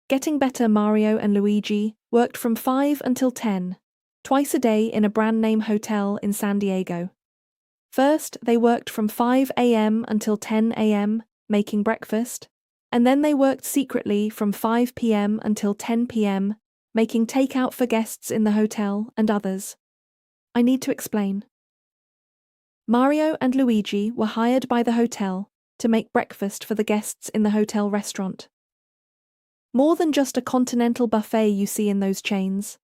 Getting better, Mario and Luigi worked from 5 until 10, twice a day in a brand-name hotel in San Diego. First, they worked from 5 a.m. until 10 a.m., making breakfast, and then they worked secretly from 5 p.m. until 10 p.m., making takeout for guests in the hotel and others. I need to explain. Mario and Luigi were hired by the hotel to make breakfast for the guests in the hotel restaurant. More than just a continental buffet you see in those chains,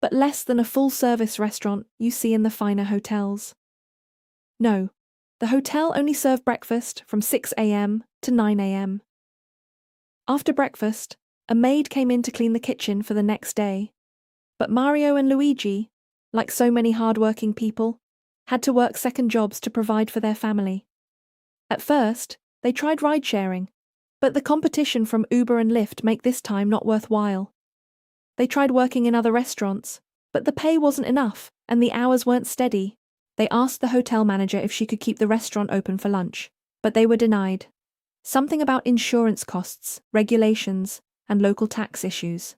but less than a full-service restaurant you see in the finer hotels. No, the hotel only served breakfast from 6 a.m. to 9 a.m. After breakfast, a maid came in to clean the kitchen for the next day, but Mario and Luigi, like so many hardworking people, had to work second jobs to provide for their family. At first, they tried ride-sharing, but the competition from Uber and Lyft made this time not worthwhile. They tried working in other restaurants, but the pay wasn't enough and the hours weren't steady. They asked the hotel manager if she could keep the restaurant open for lunch, but they were denied. Something about insurance costs, regulations, and local tax issues.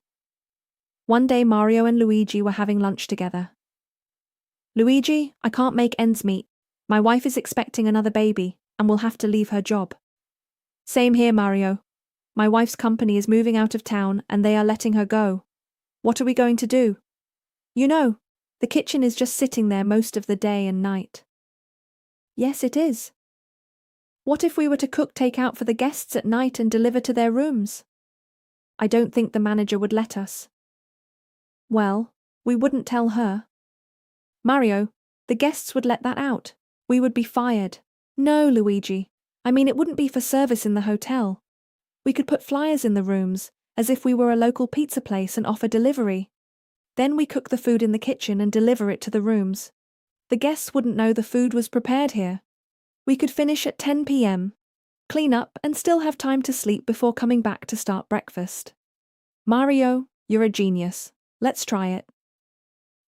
One day Mario and Luigi were having lunch together. "Luigi, I can't make ends meet. My wife is expecting another baby and will have to leave her job." "Same here, Mario. My wife's company is moving out of town and they are letting her go. What are we going to do? You know, the kitchen is just sitting there most of the day and night." "Yes, it is." "What if we were to cook takeout for the guests at night and deliver to their rooms?" "I don't think the manager would let us." "Well, we wouldn't tell her." "Mario, the guests would let that out. We would be fired." "No, Luigi. I mean, it wouldn't be for service in the hotel. We could put flyers in the rooms, as if we were a local pizza place and offer delivery. Then we cook the food in the kitchen and deliver it to the rooms. The guests wouldn't know the food was prepared here. We could finish at 10 p.m., clean up and still have time to sleep before coming back to start breakfast." "Mario, you're a genius. Let's try it."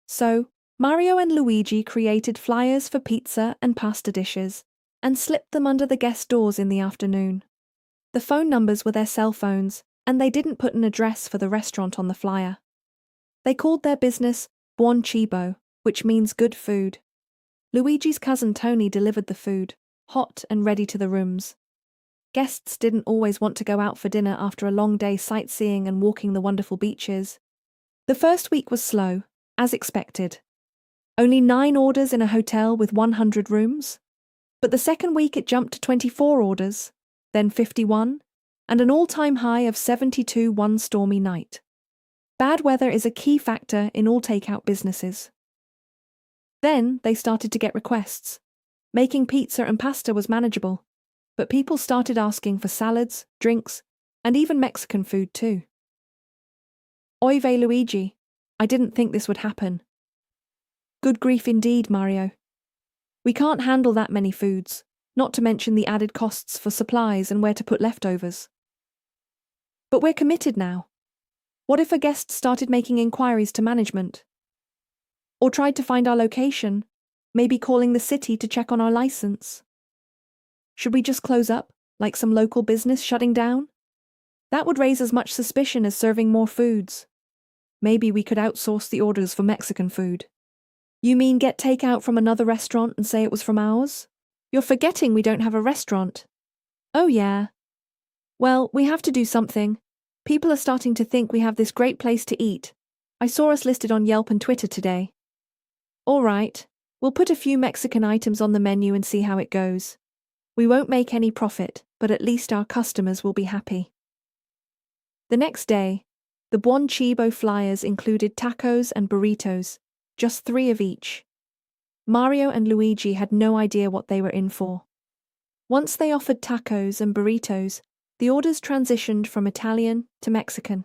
So, Mario and Luigi created flyers for pizza and pasta dishes and slipped them under the guest doors in the afternoon. The phone numbers were their cell phones, and they didn't put an address for the restaurant on the flyer. They called their business Buon Cibo, which means good food. Luigi's cousin Tony delivered the food, hot and ready to the rooms. Guests didn't always want to go out for dinner after a long day sightseeing and walking the wonderful beaches. The first week was slow, as expected. Only 9 orders in a hotel with 100 rooms. But the second week it jumped to 24 orders, then 51, and an all-time high of 72 one stormy night. Bad weather is a key factor in all takeout businesses. Then they started to get requests. Making pizza and pasta was manageable, but people started asking for salads, drinks, and even Mexican food too. Oy vey, Luigi, I didn't think this would happen. Good grief indeed, Mario. We can't handle that many foods, not to mention the added costs for supplies and where to put leftovers. But we're committed now. What if a guest started making inquiries to management? Or tried to find our location, maybe calling the city to check on our license? Should we just close up, like some local business shutting down? That would raise as much suspicion as serving more foods. Maybe we could outsource the orders for Mexican food. You mean get takeout from another restaurant and say it was from ours? You're forgetting we don't have a restaurant. Oh yeah. Well, we have to do something. People are starting to think we have this great place to eat. I saw us listed on Yelp and Twitter today. All right, we'll put a few Mexican items on the menu and see how it goes. We won't make any profit, but at least our customers will be happy. The next day, the Buon Cibo flyers included tacos and burritos, just 3 of each. Mario and Luigi had no idea what they were in for. Once they offered tacos and burritos, the orders transitioned from Italian to Mexican.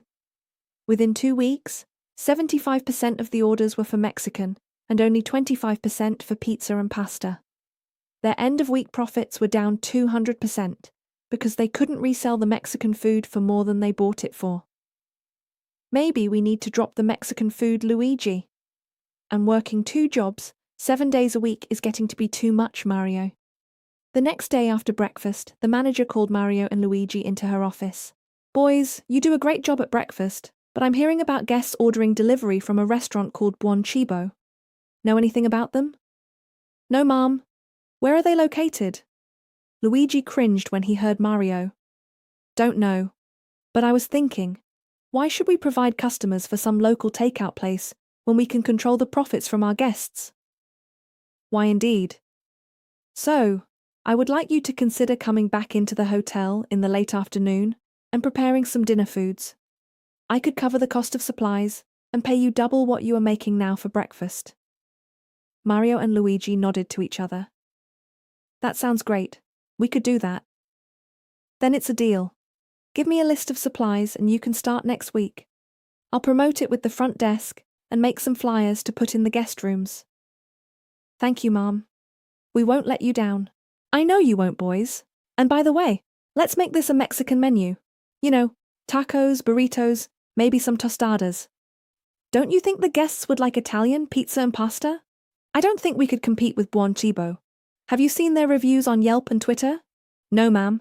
Within 2 weeks, 75% of the orders were for Mexican and only 25% for pizza and pasta. Their end-of-week profits were down 200% because they couldn't resell the Mexican food for more than they bought it for. Maybe we need to drop the Mexican food, Luigi. And working 2 jobs, 7 days a week is getting to be too much, Mario. The next day after breakfast, the manager called Mario and Luigi into her office. Boys, you do a great job at breakfast, but I'm hearing about guests ordering delivery from a restaurant called Buon Cibo. Know anything about them? No, Mom. Where are they located? Luigi cringed when he heard Mario. Don't know. But I was thinking, why should we provide customers for some local takeout place when we can control the profits from our guests? Why indeed? So, I would like you to consider coming back into the hotel in the late afternoon and preparing some dinner foods. I could cover the cost of supplies and pay you double what you are making now for breakfast. Mario and Luigi nodded to each other. That sounds great. We could do that. Then it's a deal. Give me a list of supplies and you can start next week. I'll promote it with the front desk and make some flyers to put in the guest rooms. Thank you, Mom. We won't let you down. I know you won't, boys. And by the way, let's make this a Mexican menu. You know, tacos, burritos, maybe some tostadas. Don't you think the guests would like Italian pizza and pasta? I don't think we could compete with Buon Cibo. Have you seen their reviews on Yelp and Twitter? No, ma'am.